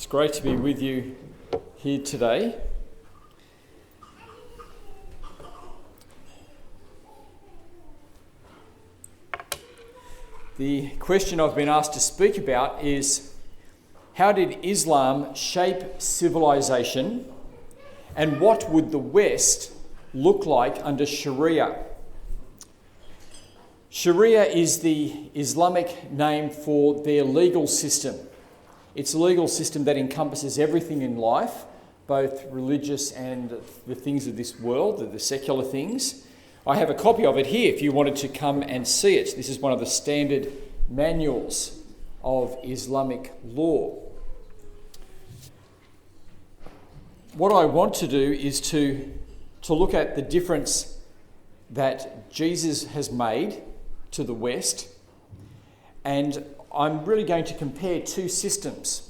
great to be with you here today. The question I've been asked to speak about is, how did Islam shape civilization, and what would the West look like under Sharia? Sharia is the Islamic name for their legal system. It's a legal system that encompasses everything in life, both religious and the things of this world, the secular things. I have a copy of it here if you wanted to come and see it. This is one of the standard manuals of Islamic law. What I want to do is to look at the difference that Jesus has made to the West, and I'm really going to compare two systems.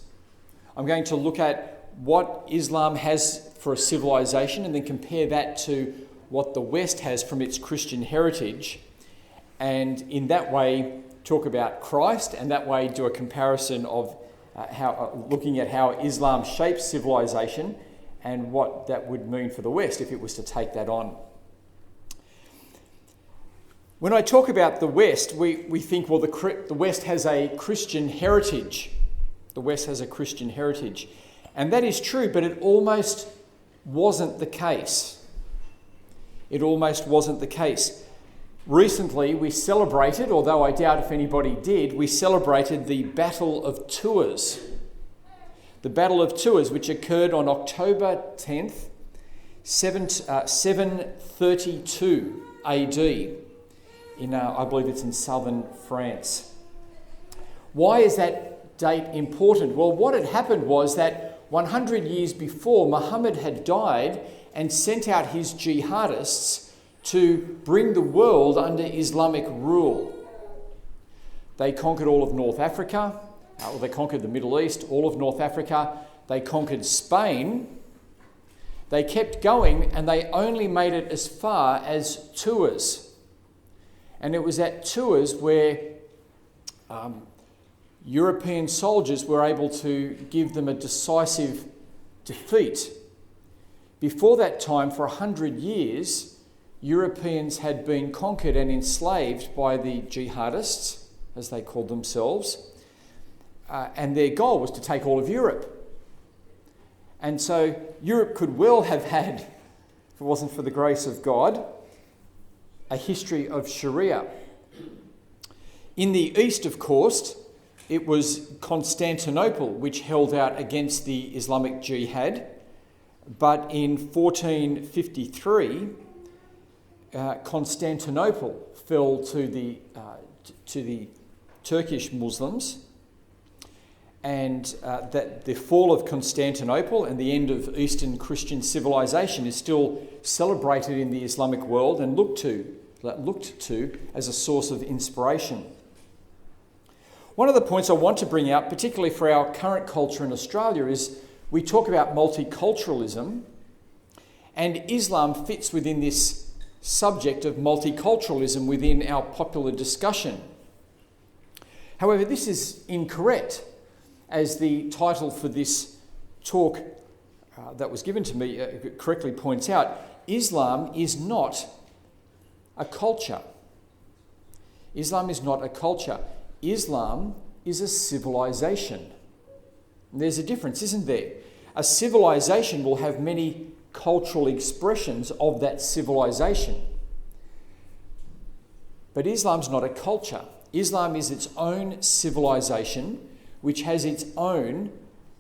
I'm going to look at what Islam has for a civilization and then compare that to what the West has from its Christian heritage, and in that way talk about Christ, and that way do a comparison of looking at how Islam shapes civilization and what that would mean for the West if it was to take that on. When I talk about the West, we think, well, the West has a Christian heritage. The West has a Christian heritage. And that is true, but it almost wasn't the case. It almost wasn't the case. Recently, we celebrated, although I doubt if anybody did, we celebrated the Battle of Tours. The Battle of Tours, which occurred on October 10th, 732 AD. I believe it's in southern France. Why is that date important? Well, what had happened was that 100 years before, Muhammad had died and sent out his jihadists to bring the world under Islamic rule. They conquered all of North Africa, they conquered the Middle East, all of North Africa, they conquered Spain. They kept going and they only made it as far as Tours. And it was at Tours where European soldiers were able to give them a decisive defeat. Before that time, for 100 years, Europeans had been conquered and enslaved by the jihadists, as they called themselves, and their goal was to take all of Europe. And so Europe could well have had, if it wasn't for the grace of God, a history of Sharia. In the east, of course, it was Constantinople which held out against the Islamic Jihad, but in 1453, Constantinople fell to the Turkish Muslims, and that the fall of Constantinople and the end of Eastern Christian civilization is still celebrated in the Islamic world and looked to as a source of inspiration. One of the points I want to bring out, particularly for our current culture in Australia, is we talk about multiculturalism, and Islam fits within this subject of multiculturalism within our popular discussion. However, this is incorrect. As the title for this talk that was given to me correctly points out, Islam is not a culture. Islam is not a culture. Islam is a civilization. And there's a difference, isn't there? A civilization will have many cultural expressions of that civilization. But Islam's not a culture. Islam is its own civilization, which has its own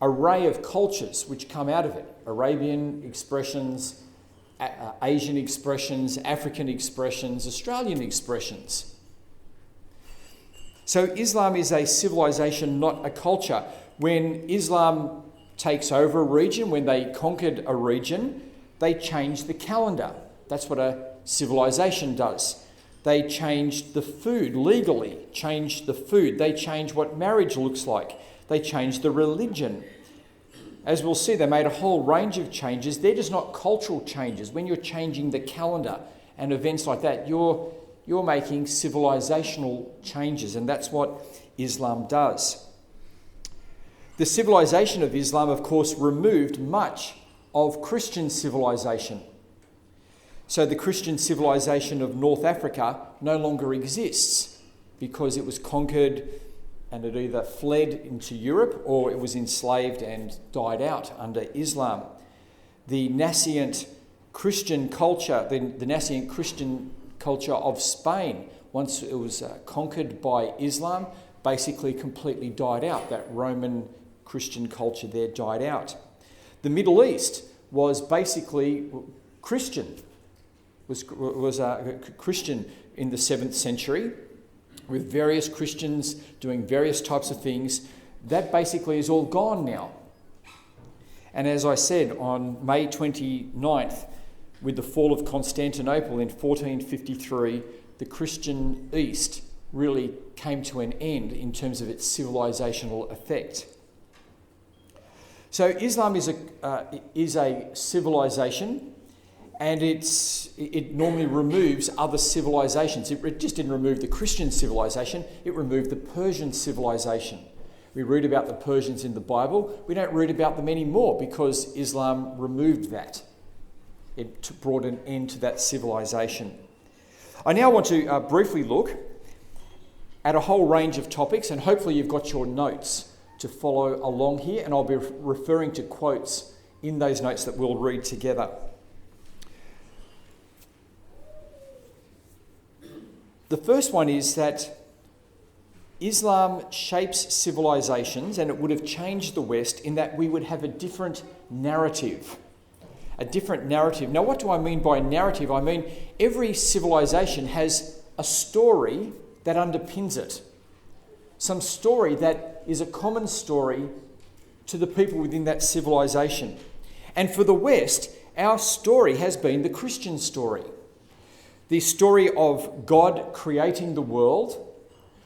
array of cultures which come out of it. Arabian expressions, Asian expressions, African expressions, Australian expressions. So Islam is a civilization, not a culture. When Islam takes over a region, when they conquered a region, they changed the calendar. That's what a civilization does. They changed the food legally, changed the food. They changed what marriage looks like. They changed the religion. As we'll see, they made a whole range of changes. They're just not cultural changes. When you're changing the calendar and events like that, you're making civilizational changes, and that's what Islam does. The civilization of Islam, of course, removed much of Christian civilization. So the Christian civilization of North Africa no longer exists because it was conquered and it either fled into Europe or it was enslaved and died out under Islam. The nascent Christian culture, the nascent Christian culture of Spain, once it was conquered by Islam, basically completely died out. That Roman Christian culture there died out. The Middle East was basically Christian, was Christian in the 7th century, with various Christians doing various types of things. That basically is all gone now. And as I said, on May 29th, with the fall of Constantinople in 1453, the Christian East really came to an end in terms of its civilizational effect. So Islam is a civilization, and it normally removes other civilizations. It just didn't remove the Christian civilization, it removed the Persian civilization. We read about the Persians in the Bible. We don't read about them anymore because Islam removed that. It brought an end to that civilization. I now want to briefly look at a whole range of topics, and hopefully you've got your notes to follow along here, and I'll be referring to quotes in those notes that we'll read together. The first one is that Islam shapes civilizations, and it would have changed the West in that we would have a different narrative. A different narrative. Now, what do I mean by narrative? I mean every civilization has a story that underpins it. Some story that is a common story to the people within that civilization. And for the West, our story has been the Christian story. The story of God creating the world,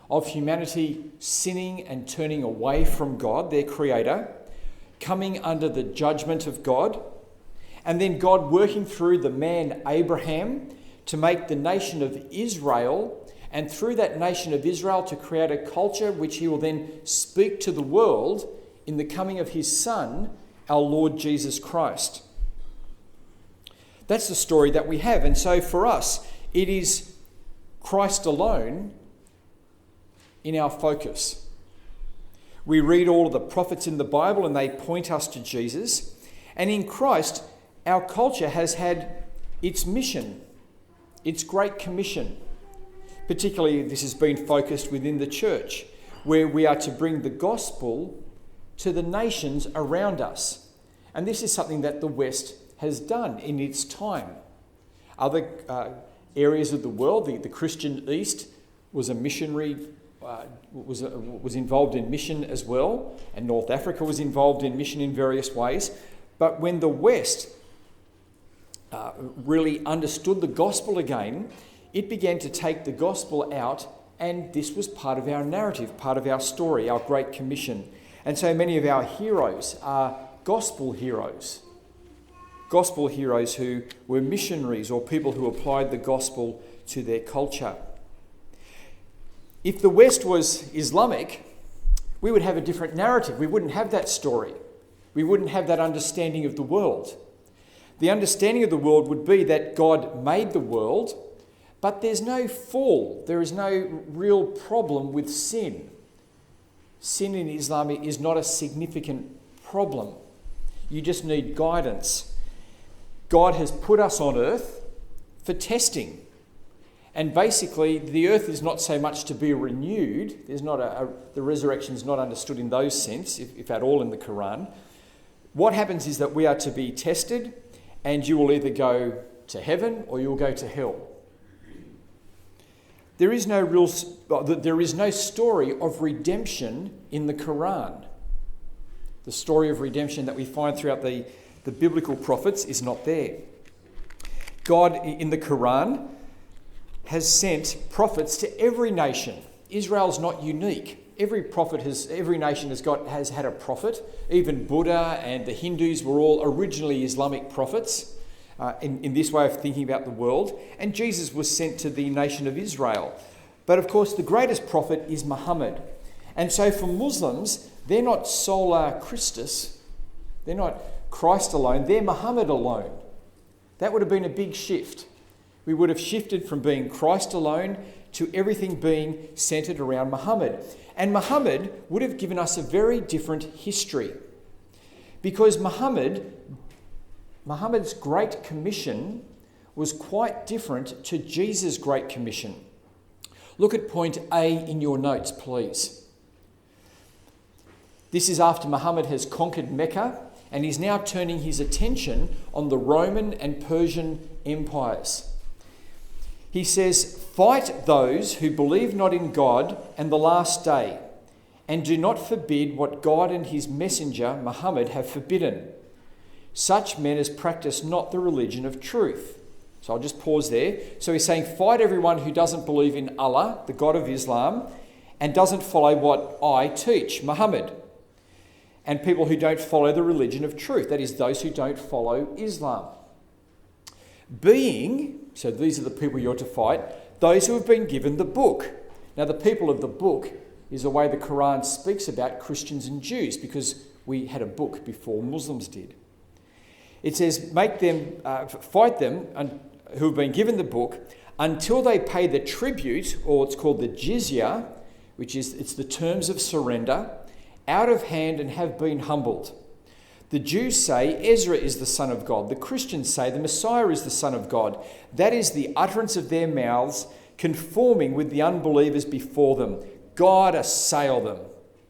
of humanity sinning and turning away from God, their creator, coming under the judgment of God, and then God working through the man Abraham to make the nation of Israel, and through that nation of Israel to create a culture which he will then speak to the world in the coming of his Son, our Lord Jesus Christ. That's the story that we have. And so for us, it is Christ alone in our focus. We read all of the prophets in the Bible and they point us to Jesus. And in Christ, our culture has had its mission, its Great Commission. Particularly, this has been focused within the church, where we are to bring the gospel to the nations around us. And this is something that the West has done in its time. Other areas of the world, the Christian East was a missionary, was involved in mission as well, and North Africa was involved in mission in various ways. But when the West really understood the gospel again, it began to take the gospel out, and this was part of our narrative, part of our story, our Great Commission. And so many of our heroes are gospel heroes who were missionaries or people who applied the gospel to their culture. If the West was Islamic, we would have a different narrative. We wouldn't have that story. We wouldn't have that understanding of the world. The understanding of the world would be that God made the world, but there's no fall. There is no real problem with sin. Sin in Islam is not a significant problem. You just need guidance. God has put us on earth for testing. And basically, the earth is not so much to be renewed. There's not the resurrection is not understood in those sense, if at all in the Quran. What happens is that we are to be tested, and you will either go to heaven or you will go to hell. There is no story of redemption in the Quran. The story of redemption that we find throughout the biblical prophets is not there. God in the Quran has sent prophets to every nation. Israel's not unique. Every nation has had a prophet. Even Buddha and the Hindus were all originally Islamic prophets in this way of thinking about the world. And Jesus was sent to the nation of Israel. But of course, the greatest prophet is Muhammad. And so for Muslims, they're not sola Christus, they're not Christ alone, they're Muhammad alone. That would have been a big shift. We would have shifted from being Christ alone to everything being centred around Muhammad. And Muhammad would have given us a very different history. Because Muhammad's Great Commission was quite different to Jesus' Great Commission. Look at point A in your notes, please. This is after Muhammad has conquered Mecca and he's now turning his attention on the Roman and Persian empires. He says, "Fight those who believe not in God and the last day, and do not forbid what God and his messenger Muhammad have forbidden. Such men as practice not the religion of truth." So I'll just pause there. So he's saying, fight everyone who doesn't believe in Allah, the God of Islam, and doesn't follow what I teach, Muhammad. And people who don't follow the religion of truth, that is, those who don't follow Islam. So these are the people you're to fight, those who have been given the book. Now, the people of the book is the way the Quran speaks about Christians and Jews, because we had a book before Muslims did. It says, fight them who have been given the book until they pay the tribute, or it's called the jizya, it's the terms of surrender, out of hand and have been humbled. The Jews say Ezra is the Son of God. The Christians say the Messiah is the Son of God. That is the utterance of their mouths, conforming with the unbelievers before them. God assail them,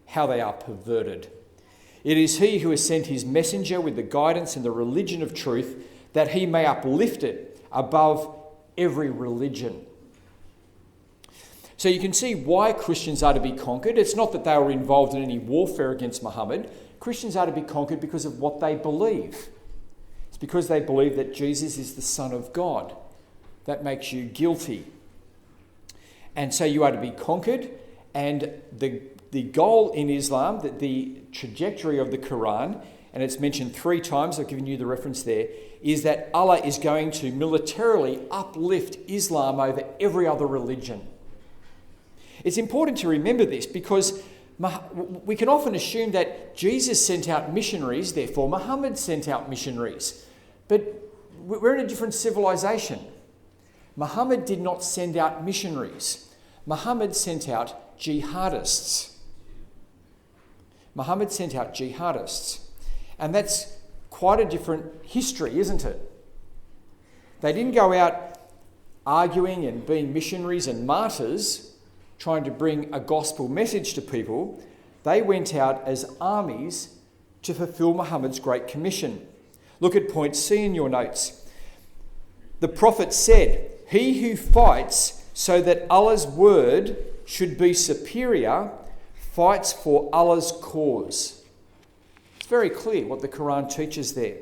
how they are perverted. It is he who has sent his messenger with the guidance and the religion of truth, that he may uplift it above every religion. So you can see why Christians are to be conquered. It's not that they were involved in any warfare against Muhammad. Christians are to be conquered because of what they believe. It's because they believe that Jesus is the Son of God. That makes you guilty. And so you are to be conquered, and the goal in Islam, the trajectory of the Quran, and it's mentioned 3 times, I've given you the reference there, is that Allah is going to militarily uplift Islam over every other religion. It's important to remember this because we can often assume that Jesus sent out missionaries, therefore Muhammad sent out missionaries. But we're in a different civilization. Muhammad did not send out missionaries. Muhammad sent out jihadists. Muhammad sent out jihadists. And that's quite a different history, isn't it? They didn't go out arguing and being missionaries and martyrs, trying to bring a gospel message to people. They went out as armies to fulfill Muhammad's Great Commission. Look at point C in your notes. The Prophet said, "He who fights so that Allah's word should be superior fights for Allah's cause." It's very clear what the Quran teaches there.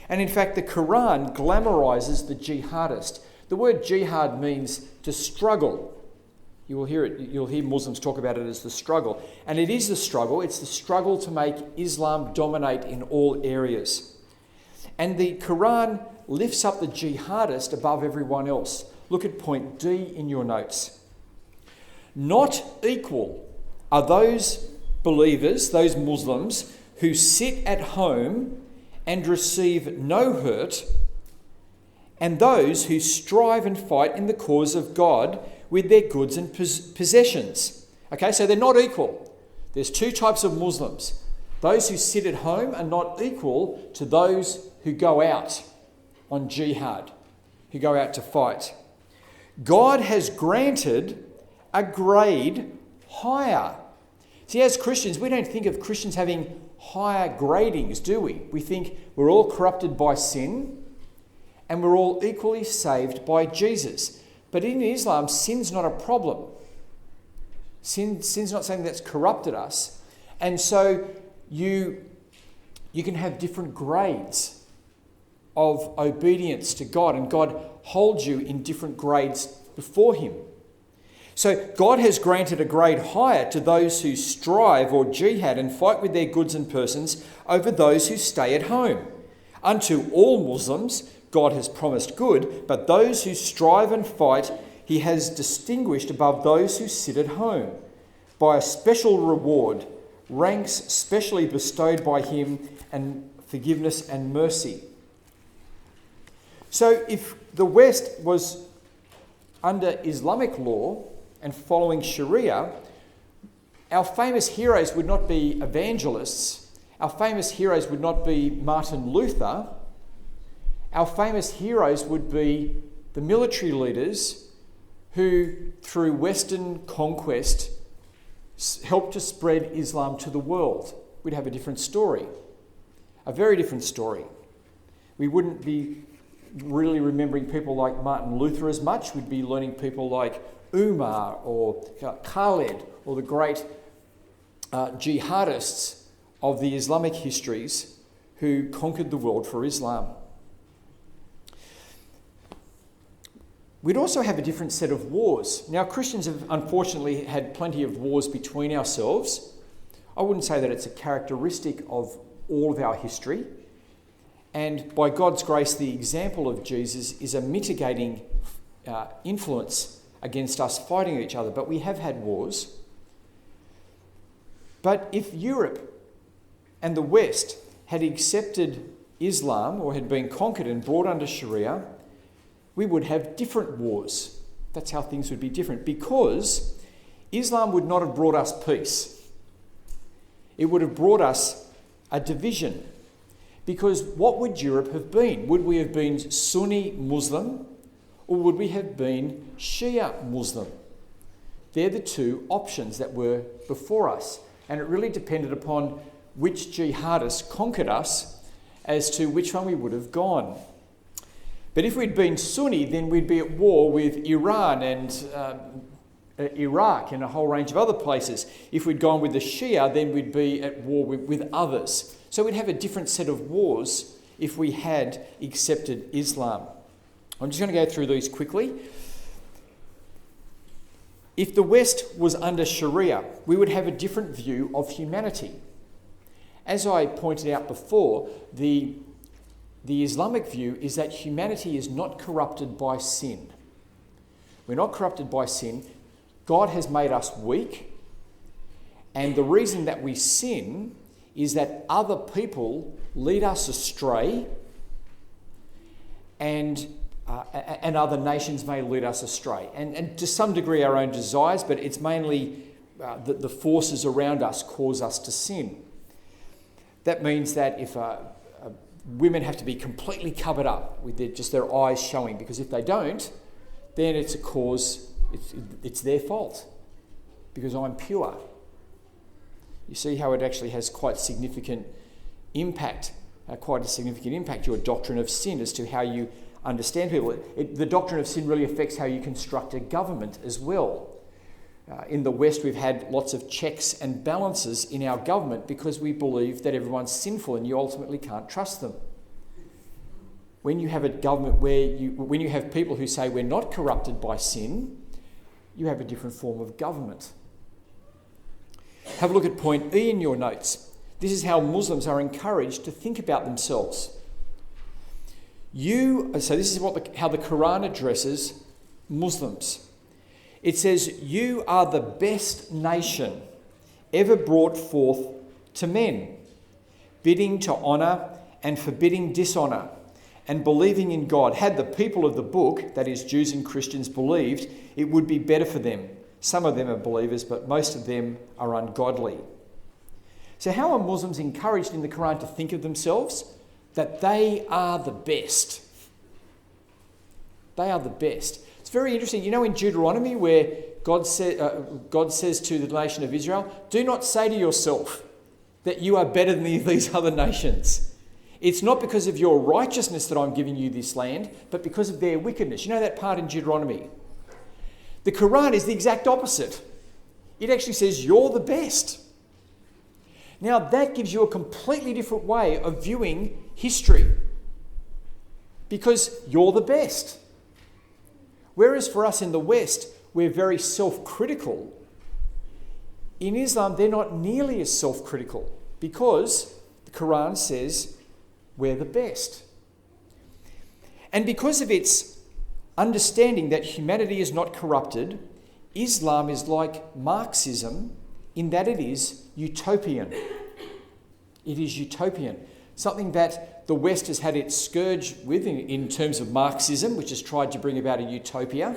And in fact, the Quran glamorises the jihadist. The word jihad means to struggle. You will hear it. You'll hear Muslims talk about it as the struggle. And it is the struggle. It's the struggle to make Islam dominate in all areas. And the Quran lifts up the jihadist above everyone else. Look at point D in your notes. Not equal are those believers, those Muslims, who sit at home and receive no hurt, and those who strive and fight in the cause of God with their goods and possessions. Okay, so they're not equal. There's 2 types of Muslims. Those who sit at home are not equal to those who go out on jihad, who go out to fight. God has granted a grade higher. See, as Christians, we don't think of Christians having higher gradings, do we? We think we're all corrupted by sin and we're all equally saved by Jesus. But in Islam, sin's not a problem. Sin's not something that's corrupted us. And so you can have different grades of obedience to God, and God holds you in different grades before him. So God has granted a grade higher to those who strive or jihad and fight with their goods and persons over those who stay at home. Unto all Muslims, God has promised good, but those who strive and fight, he has distinguished above those who sit at home. by a special reward, ranks specially bestowed by him, and forgiveness and mercy. So if the West was under Islamic law and following Sharia, our famous heroes would not be evangelists. Our famous heroes would not be Martin Luther. Our famous heroes would be the military leaders who, through Western conquest, helped to spread Islam to the world. We'd have a different story, a very different story. We wouldn't be really remembering people like Martin Luther as much. We'd be learning people like Umar or Khalid or the great jihadists of the Islamic histories who conquered the world for Islam. We'd also have a different set of wars. Now, Christians have unfortunately had plenty of wars between ourselves. I wouldn't say that it's a characteristic of all of our history. And by God's grace, the example of Jesus is a mitigating influence against us fighting each other. But we have had wars. But if Europe and the West had accepted Islam or had been conquered and brought under Sharia, we would have different wars. That's how things would be different, because Islam would not have brought us peace. It would have brought us a division. Because what would Europe have been? Would we have been Sunni Muslim, or would we have been Shia Muslim? They're the two options that were before us. And it really depended upon which jihadists conquered us as to which one we would have gone. But if we'd been Sunni, then we'd be at war with Iran and Iraq and a whole range of other places. If we'd gone with the Shia, then we'd be at war with others. So we'd have a different set of wars if we had accepted Islam. I'm just going to go through these quickly. If the West was under Sharia, we would have a different view of humanity. As I pointed out before, the Islamic view is that humanity is not corrupted by sin. We're not corrupted by sin. God has made us weak, and the reason that we sin is that other people lead us astray, and other nations may lead us astray. And to some degree our own desires, but it's mainly the forces around us cause us to sin. That means that if women have to be completely covered up with just their eyes showing, because if they don't, then it's a cause, it's their fault, because I'm pure. You see how it actually has quite a significant impact, your doctrine of sin, as to how you understand people. The doctrine of sin really affects how you construct a government as well. In the West, we've had lots of checks and balances in our government because we believe that everyone's sinful and you ultimately can't trust them. When you have a government when you have people who say we're not corrupted by sin, you have a different form of government. Have a look at point E in your notes. This is how Muslims are encouraged to think about themselves. So this is how the Quran addresses Muslims. It says, "You are the best nation ever brought forth to men, bidding to honour and forbidding dishonour, and believing in God. Had the people of the book," that is Jews and Christians, "believed, it would be better for them. Some of them are believers, but most of them are ungodly." So how are Muslims encouraged in the Quran to think of themselves? That they are the best. They are the best. It's very interesting. You know, in Deuteronomy, where God says to the nation of Israel, "Do not say to yourself that you are better than these other nations. It's not because of your righteousness that I'm giving you this land, but because of their wickedness." You know that part in Deuteronomy? The Quran is the exact opposite. It actually says you're the best. Now that gives you a completely different way of viewing history, because you're the best. Whereas for us in the West, we're very self-critical. In Islam, they're not nearly as self-critical, because the Quran says we're the best. And because of its understanding that humanity is not corrupted, Islam is like Marxism in that it is utopian. It is utopian. Something that the West has had its scourge with in terms of Marxism, which has tried to bring about a utopia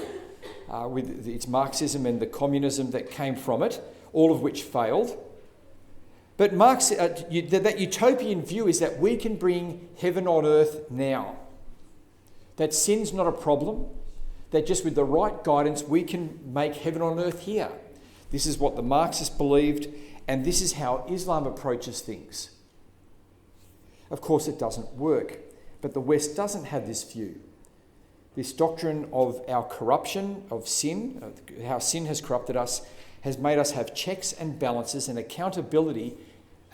with its Marxism and the communism that came from it, all of which failed. But that utopian view is that we can bring heaven on earth now. That sin's not a problem. That just with the right guidance, we can make heaven on earth here. This is what the Marxists believed, and this is how Islam approaches things. Of course, it doesn't work, but the West doesn't have this view. This doctrine of our corruption, of sin, how sin has corrupted us, has made us have checks and balances and accountability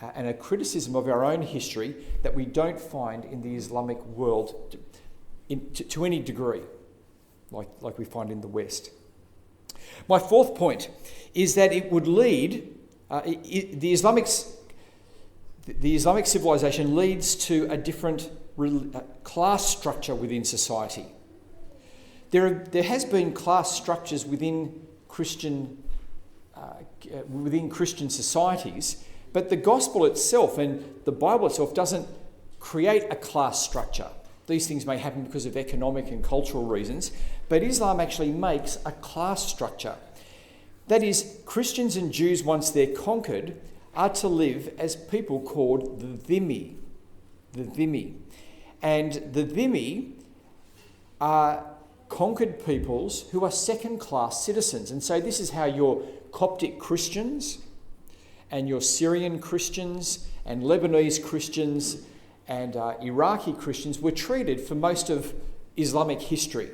and a criticism of our own history that we don't find in the Islamic world to any degree, like we find in the West. My fourth point is that it would lead, the Islamic civilization leads to a different class structure within society. There has been class structures within Christian societies, but the gospel itself and the Bible itself doesn't create a class structure. These things may happen because of economic and cultural reasons, but Islam actually makes a class structure. That is, Christians and Jews, once they're conquered, are to live as people called the dhimmi. The dhimmi. And the dhimmi are conquered peoples who are second-class citizens. And so this is how your Coptic Christians and your Syrian Christians and Lebanese Christians and Iraqi Christians were treated for most of Islamic history.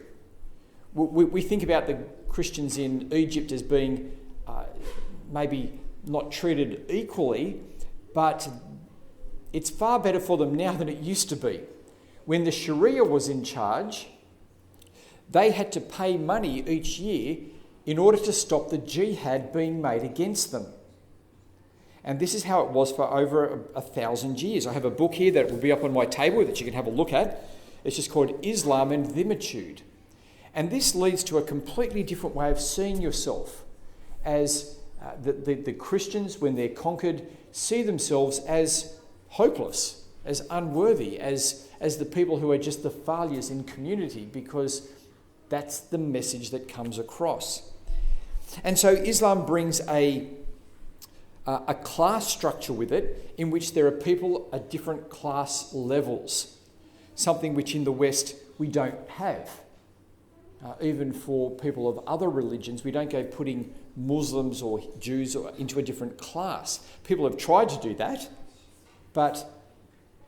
We think about the Christians in Egypt as being maybe not treated equally, but it's far better for them now than it used to be. When the Sharia was in charge, they had to pay money each year in order to stop the jihad being made against them. And this is how it was for over 1,000 years. I have a book here that will be up on my table that you can have a look at. It's just called Islam and Dhimmitude. And this leads to a completely different way of seeing yourself as the Christians, when they're conquered, see themselves as hopeless, as unworthy, as the people who are just the failures in community, because that's the message that comes across. And so Islam brings a class structure with it in which there are people at different class levels, something which in the West we don't have. Even for people of other religions, we don't go putting Muslims or Jews into a different class. People have tried to do that, but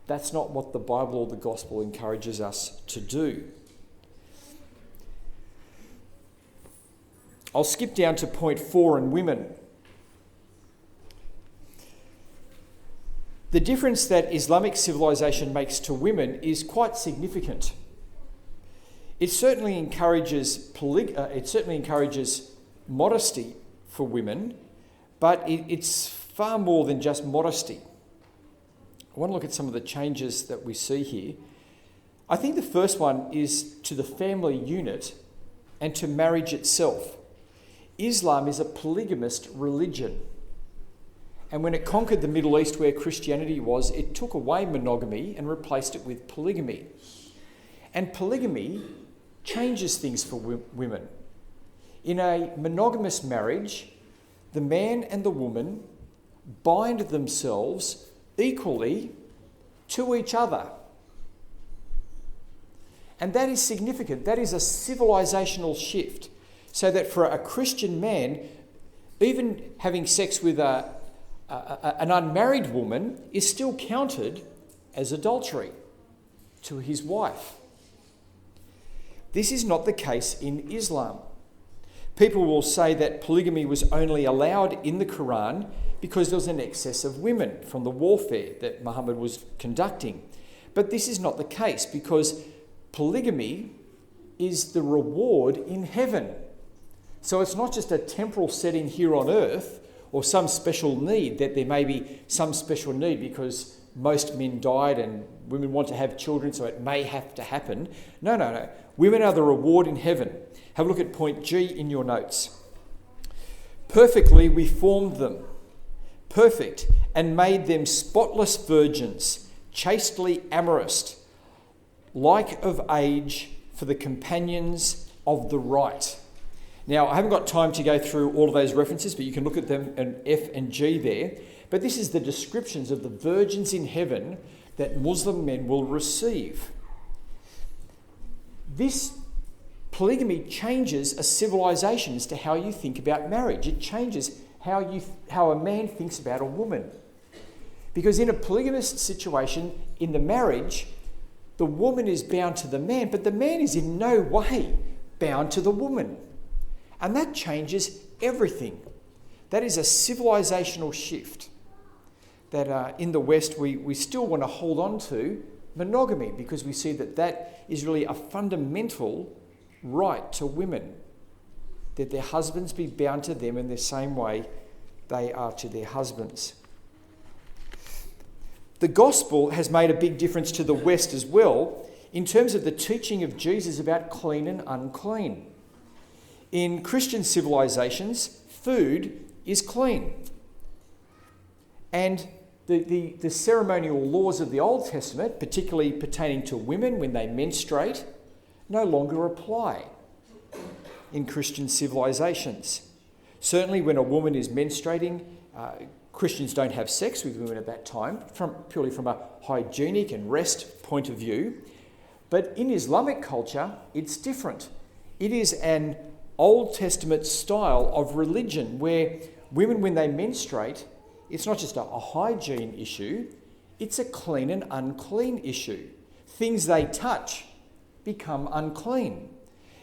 that's not what the Bible or the gospel encourages us to do. I'll skip down to point 4 on women. The difference that Islamic civilization makes to women is quite significant. It certainly encourages modesty for women, but it's far more than just modesty. I want to look at some of the changes that we see here. I think the first one is to the family unit and to marriage itself. Islam is a polygamist religion. And when it conquered the Middle East where Christianity was, it took away monogamy and replaced it with polygamy. And polygamy changes things for women. In a monogamous marriage, the man and the woman bind themselves equally to each other. And that is significant. That is a civilizational shift. So that for a Christian man, even having sex with an unmarried woman is still counted as adultery to his wife. This is not the case in Islam. People will say that polygamy was only allowed in the Quran because there was an excess of women from the warfare that Muhammad was conducting. But this is not the case, because polygamy is the reward in heaven. So it's not just a temporal setting here on earth or some special need, that there may be some special need because most men died and women want to have children, so it may have to happen. No. Women are the reward in heaven. Have a look at point G in your notes. Perfectly we formed them. perfect, and made them spotless virgins, chastely amorous, like of age for the companions of the right. Now, I haven't got time to go through all of those references, but you can look at them in F and G there. But this is the descriptions of the virgins in heaven that Muslim men will receive. This polygamy changes a civilization as to how you think about marriage. It changes how a man thinks about a woman. Because in a polygamous situation, in the marriage, the woman is bound to the man, but the man is in no way bound to the woman. And that changes everything. That is a civilizational shift that in the West we still want to hold on to monogamy, because we see that is really a fundamental right to women, that their husbands be bound to them in the same way they are to their husbands. The gospel has made a big difference to the West as well in terms of the teaching of Jesus about clean and unclean. In Christian civilizations, food is clean. And the ceremonial laws of the Old Testament, particularly pertaining to women when they menstruate, no longer apply in Christian civilizations. Certainly when a woman is menstruating, Christians don't have sex with women at that time, purely from a hygienic and rest point of view. But in Islamic culture, it's different. It is an Old Testament style of religion where women, when they menstruate, it's not just a hygiene issue, it's a clean and unclean issue. Things they touch become unclean.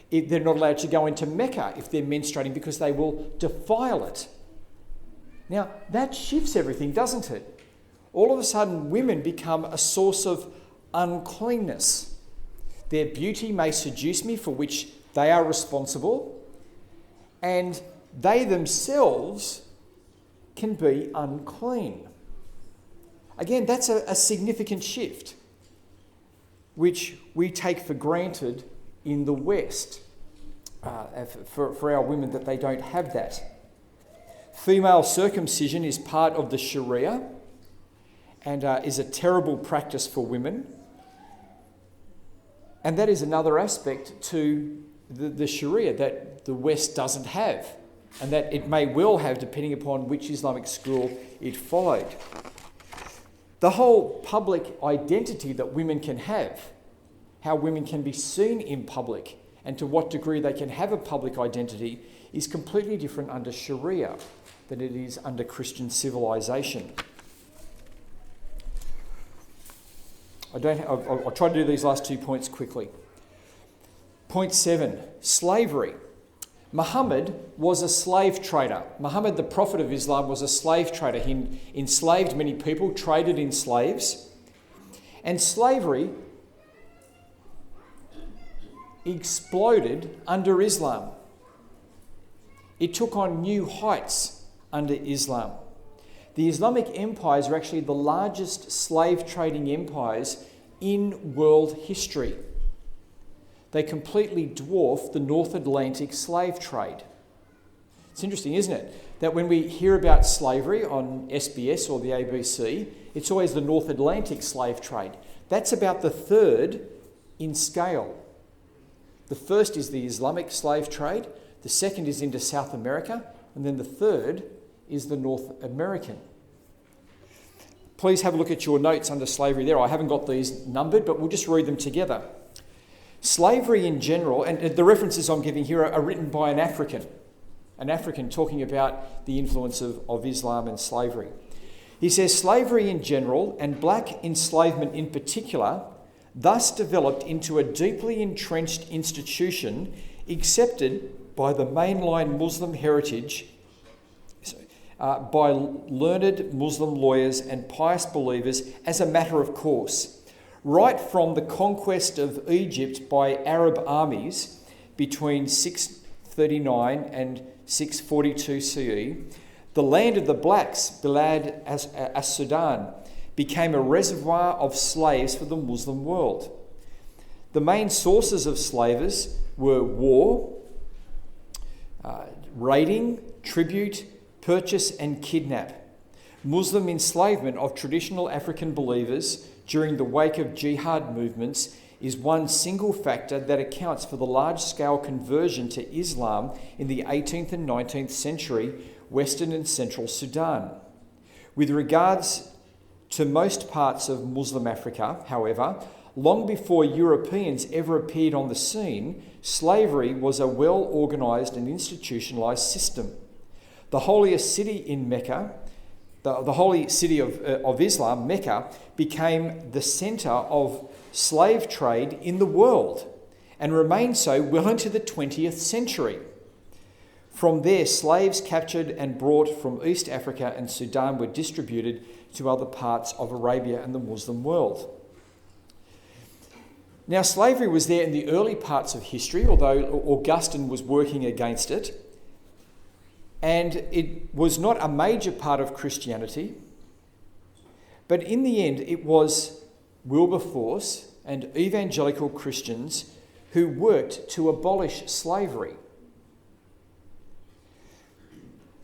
They're not allowed to go into Mecca if they're menstruating because they will defile it. Now, that shifts everything, doesn't it? All of a sudden, women become a source of uncleanness. Their beauty may seduce me, for which they are responsible, and they themselves can be unclean. Again, that's a significant shift, which we take for granted in the West, for our women, that they don't have that. Female circumcision is part of the Sharia and is a terrible practice for women. And that is another aspect to the Sharia that the West doesn't have, and that it may well have depending upon which Islamic school it followed. The whole public identity that women can have, how women can be seen in public, and to what degree they can have a public identity, is completely different under Sharia than it is under Christian civilization. I'll try to do these last 2 points quickly. Point 7, slavery. Muhammad was a slave trader. Muhammad, the prophet of Islam, was a slave trader. He enslaved many people, traded in slaves. And slavery exploded under Islam. It took on new heights under Islam. The Islamic empires are actually the largest slave trading empires in world history. They completely dwarf the North Atlantic slave trade. It's interesting, isn't it, that when we hear about slavery on SBS or the ABC, it's always the North Atlantic slave trade. That's about the third in scale. The first is the Islamic slave trade, the second is into South America, and then the third is the North American. Please have a look at your notes under slavery there. I haven't got these numbered, but we'll just read them together. Slavery in general, and the references I'm giving here are written by an African talking about the influence of Islam and slavery. He says, slavery in general, and black enslavement in particular, thus developed into a deeply entrenched institution accepted by the mainline Muslim heritage, by learned Muslim lawyers and pious believers as a matter of course. Right from the conquest of Egypt by Arab armies between 639 and 642 CE, the land of the blacks, Bilad as-Sudan, became a reservoir of slaves for the Muslim world. The main sources of slavers were war, raiding, tribute, purchase and kidnap. Muslim enslavement of traditional African believers during the wake of jihad movements is one single factor that accounts for the large-scale conversion to Islam in the 18th and 19th century Western and Central Sudan. With regards to most parts of Muslim Africa, however, long before Europeans ever appeared on the scene, slavery was a well-organised and institutionalised system. The holiest city in Mecca, the holy city of Islam, Mecca, became the centre of slave trade in the world and remained so well into the 20th century. From there, slaves captured and brought from East Africa and Sudan were distributed to other parts of Arabia and the Muslim world. Now, slavery was there in the early parts of history, although Augustine was working against it, and it was not a major part of Christianity, but in the end it was Wilberforce and evangelical Christians who worked to abolish slavery.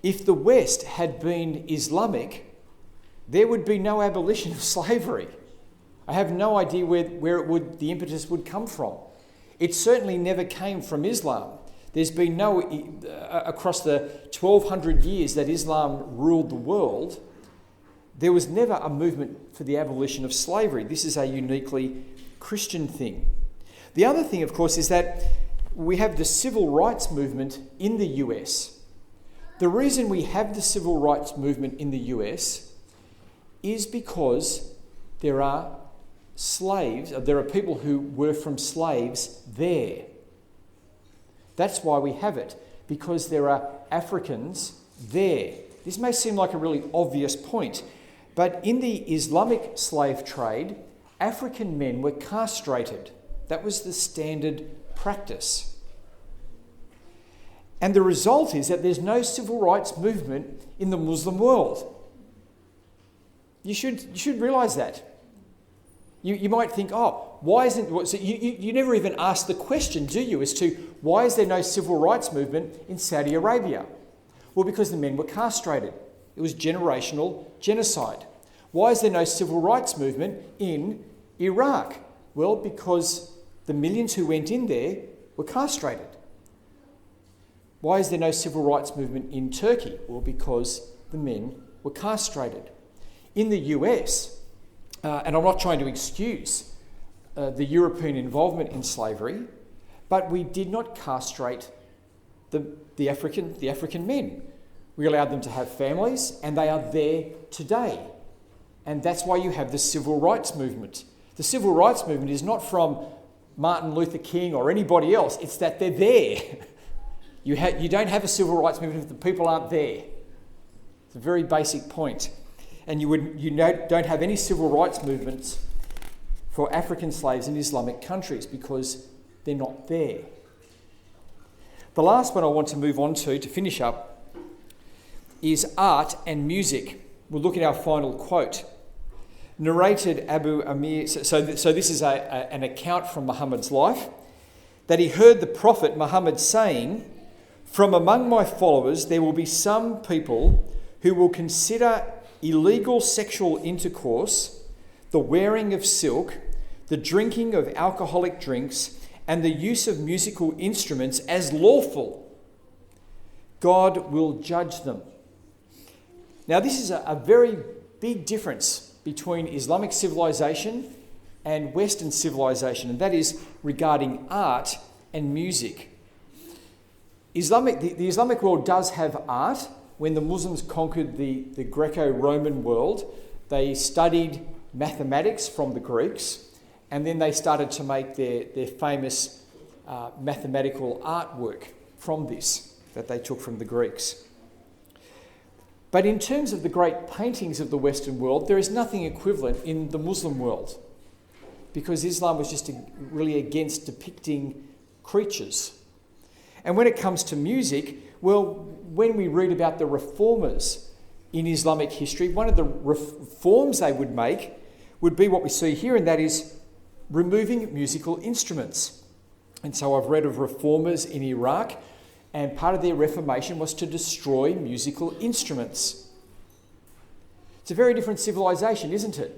If the West had been Islamic, there would be no abolition of slavery. I have no idea where the impetus would come from. It certainly never came from Islam. There's been no, across the 1200 years that Islam ruled the world, there was never a movement for the abolition of slavery. This is a uniquely Christian thing. The other thing, of course, is that we have the civil rights movement in the US. The reason we have the civil rights movement in the US is because there are people who were from slaves there. That's why we have it, because there are Africans there. This may seem like a really obvious point, but in the Islamic slave trade, African men were castrated. That was the standard practice. And the result is that there's no civil rights movement in the Muslim world. You should realise that. You might think, why isn't... So you never even ask the question, do you, as to why is there no civil rights movement in Saudi Arabia? Well, because the men were castrated. It was generational genocide. Why is there no civil rights movement in Iraq? Well, because the millions who went in there were castrated. Why is there no civil rights movement in Turkey? Well, because the men were castrated. In the US, and I'm not trying to excuse the European involvement in slavery, but we did not castrate the African men. We allowed them to have families, and they are there today. And that's why you have the civil rights movement. The civil rights movement is not from Martin Luther King or anybody else. It's that they're there. You don't have a civil rights movement if the people aren't there. It's a very basic point. And you don't have any civil rights movements for African slaves in Islamic countries because they're not there. The last one I want to move on to finish up is art and music. We'll look at our final quote. Narrated Abu Amir, so this is an account from Muhammad's life, that he heard the Prophet Muhammad saying, "From among my followers there will be some people who will consider illegal sexual intercourse, the wearing of silk, the drinking of alcoholic drinks, and the use of musical instruments as lawful. God will judge them." Now, this is a very big difference between Islamic civilization and Western civilization, and that is regarding art and music. The Islamic world does have art. When the Muslims conquered the Greco-Roman world, they studied mathematics from the Greeks, and then they started to make their famous mathematical artwork from this that they took from the Greeks. But in terms of the great paintings of the Western world, there is nothing equivalent in the Muslim world, because Islam was just really against depicting creatures. And when it comes to music, well, when we read about the reformers in Islamic history, one of the reforms they would make would be what we see here, and that is removing musical instruments. And so I've read of reformers in Iraq, and part of their reformation was to destroy musical instruments. It's a very different civilization, isn't it?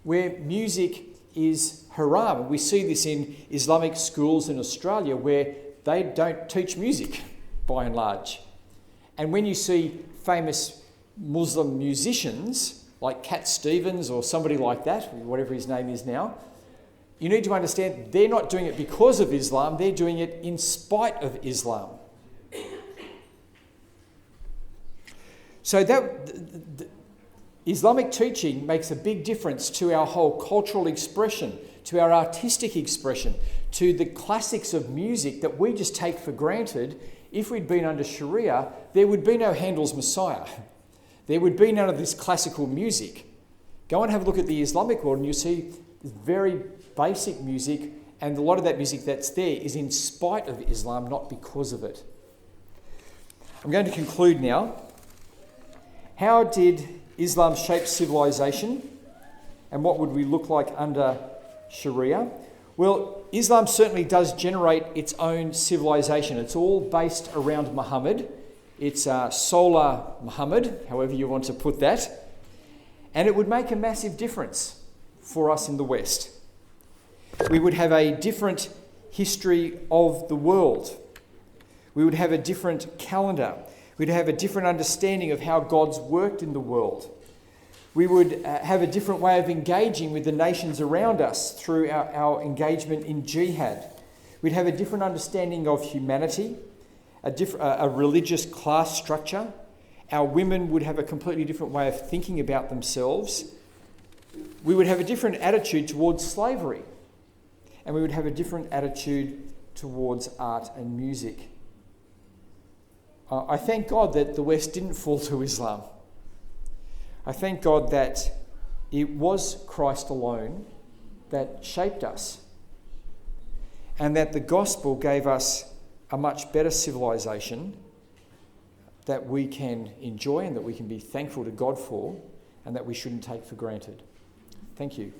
Where music is haram. We see this in Islamic schools in Australia where they don't teach music, by and large. And when you see famous Muslim musicians like Cat Stevens or somebody like that, whatever his name is now, you need to understand they're not doing it because of Islam, they're doing it in spite of Islam. So that Islamic teaching makes a big difference to our whole cultural expression, to our artistic expression, to the classics of music that we just take for granted. If we'd been under Sharia, there would be no Handel's Messiah. There would be none of this classical music. Go and have a look at the Islamic world and you'll see very basic music, and a lot of that music that's there is in spite of Islam, not because of it. I'm going to conclude now. How did Islam shape civilization, and what would we look like under Sharia? Well, Islam certainly does generate its own civilization. It's all based around Muhammad. It's Solar Muhammad, however you want to put that. And it would make a massive difference for us in the West. We would have a different history of the world. We would have a different calendar. We'd have a different understanding of how God's worked in the world. We would have a different way of engaging with the nations around us through our engagement in jihad. We'd have a different understanding of humanity, a religious class structure. Our women would have a completely different way of thinking about themselves. We would have a different attitude towards slavery. And we would have a different attitude towards art and music. I thank God that the West didn't fall to Islam. I thank God that it was Christ alone that shaped us, and that the gospel gave us a much better civilization that we can enjoy and that we can be thankful to God for, and that we shouldn't take for granted. Thank you.